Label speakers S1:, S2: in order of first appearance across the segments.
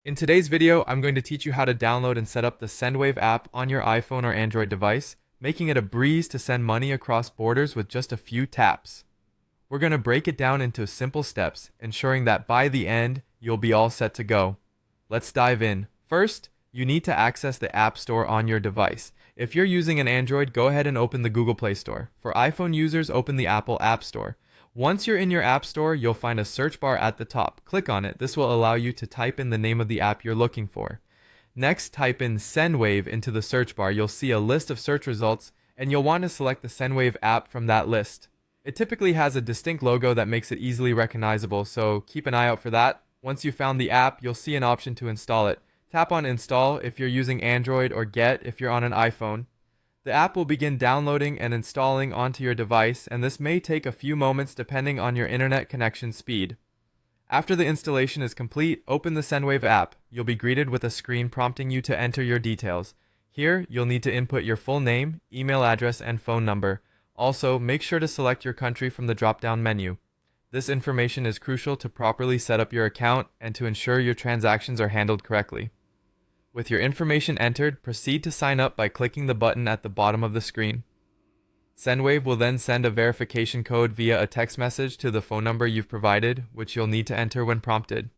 S1: In today's video, I'm going to teach you how to download and set up the Sendwave app on your iPhone or Android device, making it a breeze to send money across borders with just a few taps. We're going to break it down into simple steps, ensuring that by the end, you'll be all set to go. Let's dive in. First, you need to access the App Store on your device. If you're using an Android, go ahead and open the Google Play Store. For iPhone users, open the Apple App Store. Once you're in your App Store, you'll find a search bar at the top. Click on it. This will allow you to type in the name of the app you're looking for. Next, type in Sendwave into the search bar. You'll see a list of search results, and you'll want to select the Sendwave app from that list. It typically has a distinct logo that makes it easily recognizable, so keep an eye out for that. Once you've found the app, you'll see an option to install it. Tap on Install if you're using Android or Get if you're on an iPhone. The app will begin downloading and installing onto your device, and this may take a few moments depending on your internet connection speed. After the installation is complete, open the Sendwave app. You'll be greeted with a screen prompting you to enter your details. Here, you'll need to input your full name, email address, and phone number. Also, make sure to select your country from the drop-down menu. This information is crucial to properly set up your account and to ensure your transactions are handled correctly. With your information entered, proceed to sign up by clicking the button at the bottom of the screen. Sendwave will then send a verification code via a text message to the phone number you've provided, which you'll need to enter when prompted.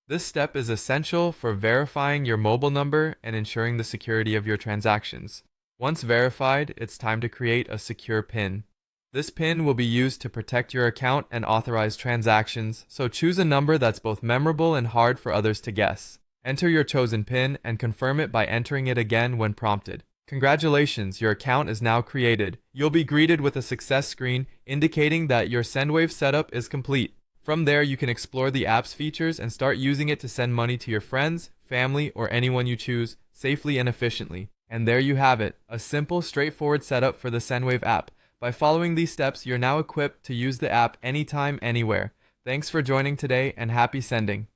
S1: This step is essential for verifying your mobile number and ensuring the security of your transactions. Once verified, it's time to create a secure PIN. This PIN will be used to protect your account and authorize transactions, so choose a number that's both memorable and hard for others to guess. Enter your chosen PIN and confirm it by entering it again when prompted. Congratulations, your account is now created. You'll be greeted with a success screen indicating that your Sendwave setup is complete. From there, you can explore the app's features and start using it to send money to your friends, family, or anyone you choose, safely and efficiently. And there you have it, a simple, straightforward setup for the Sendwave app. By following these steps, you're now equipped to use the app anytime, anywhere. Thanks for joining today, and happy sending.